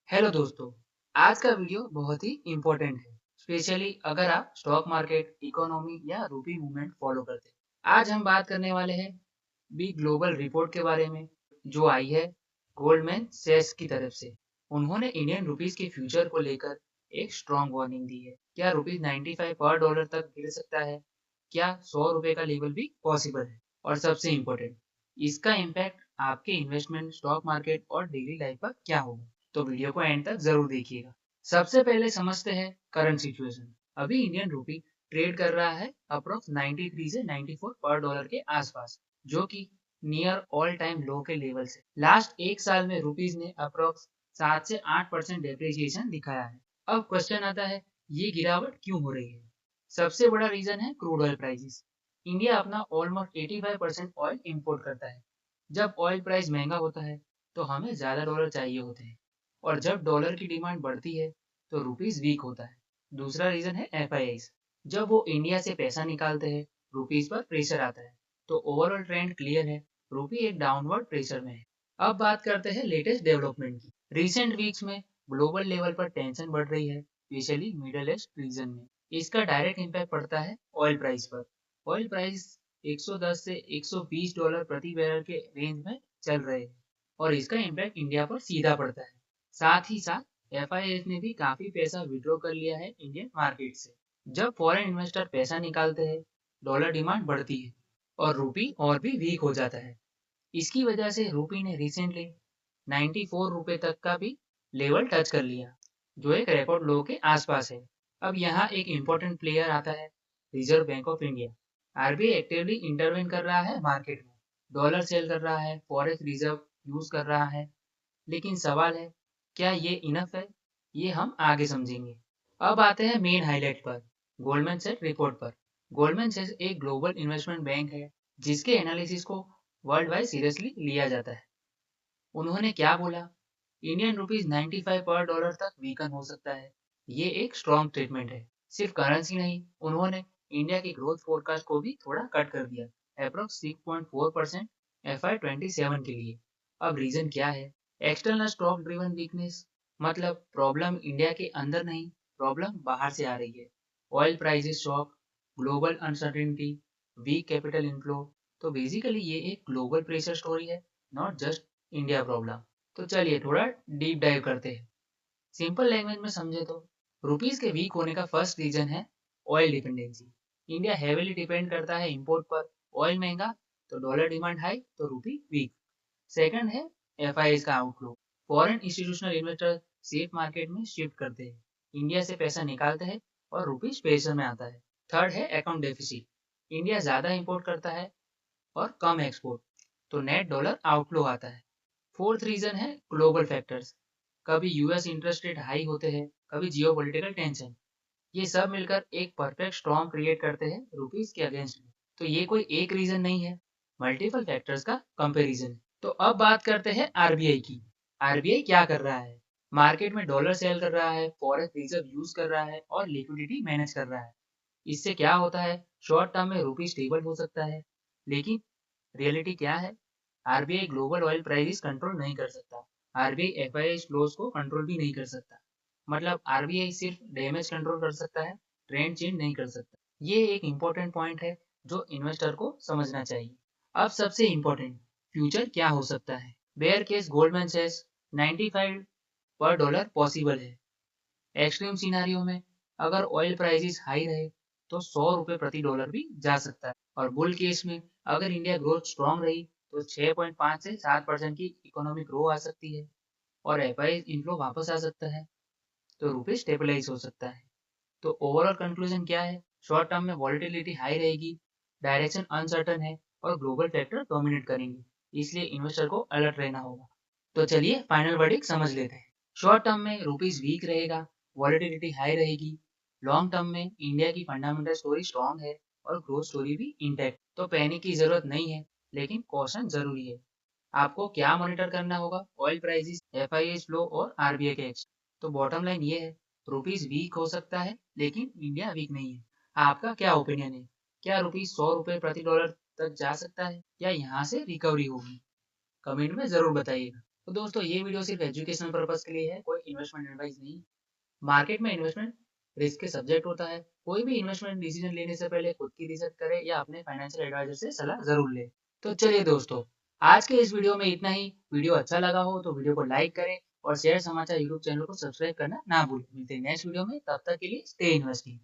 Hello दोस्तों, आज का वीडियो बहुत ही इम्पोर्टेंट है, स्पेशली अगर आप स्टॉक मार्केट, इकोनॉमी या रूपी मूवमेंट फॉलो करते हैं। आज हम बात करने वाले हैं बिग ग्लोबल रिपोर्ट के बारे में जो आई है गोल्डमैन सैक्स की तरफ से। उन्होंने इंडियन रुपीस के फ्यूचर को लेकर एक स्ट्रॉन्ग वार्निंग दी है। क्या रुपीस 95 पर डॉलर तक गिर सकता है? क्या 100 रुपए का लेवल भी पॉसिबल है? और सबसे इम्पोर्टेंट, इसका इम्पैक्ट आपके इन्वेस्टमेंट, स्टॉक मार्केट और डेली लाइफ पर क्या होगा? तो वीडियो को एंड तक जरूर देखिएगा। सबसे पहले समझते हैं करंट सिचुएशन। अभी इंडियन रूपी ट्रेड कर रहा है अप्रोक्स 93 से 94 पर डॉलर के आसपास, जो कि नियर ऑल टाइम लो के लेवल से। लास्ट एक साल में रुपीज ने अप्रोक्स 7 से 8% डेप्रिसिएशन दिखाया है। अब क्वेश्चन आता है, ये गिरावट क्यों हो रही है? सबसे बड़ा रीजन है क्रूड ऑयल प्राइसेस। इंडिया अपना ऑलमोस्ट 85% ऑयल इंपोर्ट करता है। जब ऑयल प्राइस महंगा होता है तो हमें ज्यादा डॉलर चाहिए होते हैं, और जब डॉलर की डिमांड बढ़ती है तो रुपीस वीक होता है। दूसरा रीजन है एफआईआईस। जब वो इंडिया से पैसा निकालते हैं, रुपीस पर प्रेशर आता है। तो ओवरऑल ट्रेंड क्लियर है, रुपी एक डाउनवर्ड प्रेशर में है। अब बात करते हैं लेटेस्ट डेवलपमेंट की। रिसेंट वीक्स में ग्लोबल लेवल पर टेंशन बढ़ रही है, स्पेशली मिडल ईस्ट रीजन में। इसका डायरेक्ट इम्पैक्ट पड़ता है ऑयल प्राइस पर। ऑयल प्राइस 110 से 120 डॉलर प्रति बैरल के रेंज में चल रहे हैं, और इसका इम्पैक्ट इंडिया पर सीधा पड़ता है। साथ ही साथ एफआईएस ने भी काफी पैसा विड्रॉ कर लिया है इंडियन मार्केट से। जब फॉरेन इन्वेस्टर पैसा निकालते हैं, डॉलर डिमांड बढ़ती है और रूपी और भी वीक हो जाता है। इसकी वजह से रूपी ने रिसेंटली 94 रुपए तक का भी लेवल टच कर लिया, जो एक रिकॉर्ड लो के आसपास है। अब यहाँ एक इम्पोर्टेंट प्लेयर आता है, reserve bank of India. RBI actively intervene कर रहा है मार्केट में, डॉलर सेल कर रहा है, फॉरेक्स रिजर्व यूज कर रहा है। लेकिन सवाल है, क्या ये इनफ है? ये हम आगे समझेंगे। अब आते हैं मेन हाईलाइट पर, गोल्डमैन सैक्स रिपोर्ट पर। गोल्डमैन सैक्स एक ग्लोबल इन्वेस्टमेंट बैंक है जिसके एनालिसिस को वर्ल्ड वाइड सीरियसली लिया जाता है। उन्होंने क्या बोला? इंडियन रुपीज 95 पर डॉलर तक वीकन हो सकता है। ये एक स्ट्रॉन्ग स्टेटमेंट है। सिर्फ करेंसी नहीं, उन्होंने इंडिया की ग्रोथ फोरकास्ट को भी थोड़ा कट कर दिया, अप्रोक्स 6.4% FY27 के लिए। अब रीजन क्या है? एक्सटर्नल स्टॉक ड्रिवन वीकनेस, मतलब प्रॉब्लम इंडिया के अंदर नहीं, प्रॉब्लम बाहर से आ रही है। Oil prices shock, global uncertainty, weak capital inflow. तो बेसिकली ये एक ग्लोबल प्रेशर स्टोरी है, नॉट जस्ट इंडिया प्रॉब्लम। तो चलिए थोड़ा डीप डाइव करते हैं। सिंपल लैंग्वेज में समझे तो रुपीस के वीक होने का फर्स्ट रीजन है oil dependency. India heavily depend करता है इंपोर्ट पर। ऑयल महंगा तो डॉलर डिमांड हाई तो रूपी वीक। सेकंड है एफआईआई का outflow. Foreign institutional investor safe market में शिफ्ट करते हैं, इंडिया से पैसा निकालते हैं और रुपीस प्रेशर में आता है। थर्ड है अकाउंट डेफिसिट। इंडिया ज्यादा इंपोर्ट करता है और कम एक्सपोर्ट, तो नेट डॉलर आउटफ्लो आता है। फोर्थ रीजन है ग्लोबल फैक्टर्स। कभी यूएस इंटरेस्ट रेट हाई होते हैं, कभी जियोपॉलिटिकल टेंशन। ये सब मिलकर एक परफेक्ट स्टॉर्म क्रिएट करते हैं रुपीस के अगेंस्ट में। तो ये कोई एक रीजन नहीं है, मल्टीपल फैक्टर्स का कंपैरिजन है। तो अब बात करते हैं आरबीआई की। आरबीआई क्या कर रहा है? मार्केट में डॉलर सेल कर रहा है, फॉरेक्स रिजर्व यूज कर रहा है और लिक्विडिटी मैनेज कर रहा है। इससे क्या होता है? शॉर्ट टर्म में रुपी स्टेबल हो सकता है, लेकिन रियलिटी क्या है? RBI global oil prices control नहीं कर सकता। आरबीआई एफआईआई फ्लोज को कंट्रोल भी नहीं कर सकता। मतलब आरबीआई सिर्फ डैमेज कंट्रोल कर सकता है, ट्रेंड चेंज नहीं कर सकता। ये एक इम्पोर्टेंट पॉइंट है जो इन्वेस्टर को समझना चाहिए। अब सबसे इम्पोर्टेंट, फ्यूचर क्या हो सकता है? बेयर केस गोल्डमैन सेज 95 पर डॉलर पॉसिबल है। एक्सट्रीम सिनारियो में अगर ऑयल प्राइसेस हाई रहे तो 100 रुपए प्रति डॉलर भी जा सकता है। और बुल केस में अगर इंडिया ग्रोथ स्ट्रॉन्ग रही तो 6.5 से 7% की इकोनॉमिक ग्रो आ सकती है और एफआई इनफ्लो वापस आ सकता है, तो रुपये स्टेबलाइज हो सकता है। तो ओवरऑल कंक्लूजन क्या है? शॉर्ट टर्म में वॉलिटिलिटी हाई रहेगी, डायरेक्शन अनसर्टन है और ग्लोबल फैक्टर डोमिनेट करेंगे, इसलिए इन्वेस्टर को अलर्ट रहना होगा। तो चलिए फाइनल वर्डिक्ट समझ लेते हैं। शॉर्ट टर्म में रुपीस वीक रहेगा, वॉलिटिलिटी हाई रहेगी। लॉन्ग टर्म में इंडिया की फंडामेंटल स्टोरी स्ट्रॉन्ग है और ग्रोथ स्टोरी भी इंटैक्ट। तो पैनिक की जरूरत नहीं है, लेकिन कॉशन जरूरी है। आपको क्या मॉनिटर करना होगा? ऑयल प्राइसेस, एफआईआई फ्लो और आरबीआई के एक्शन। तो बॉटम लाइन ये है, रुपीस वीक हो सकता है लेकिन इंडिया वीक नहीं है। आपका क्या ओपिनियन है? क्या रुपीस 100 रुपए प्रति डॉलर तक जा सकता है या यहाँ से रिकवरी होगी? कमेंट में जरूर बताइएगा। तो दोस्तों ये वीडियो सिर्फ एजुकेशनल पर्पज के लिए है, कोई इन्वेस्टमेंट एडवाइस नहीं। मार्केट में इन्वेस्टमेंट रिस्क के सब्जेक्ट होता है। कोई भी इन्वेस्टमेंट डिसीजन लेने से पहले खुद की रिसर्च करे या अपने फाइनेंशियल एडवाइजर से सलाह जरूर ले। तो चलिए दोस्तों, आज के इस वीडियो में इतना ही। वीडियो अच्छा लगा हो तो वीडियो को लाइक करें और शेयर समाचार यूट्यूब चैनल को सब्सक्राइब करना ना भूलें। मिलते हैं नेक्स्ट वीडियो में, तब तक के लिए स्टे इन्वेस्टिंग।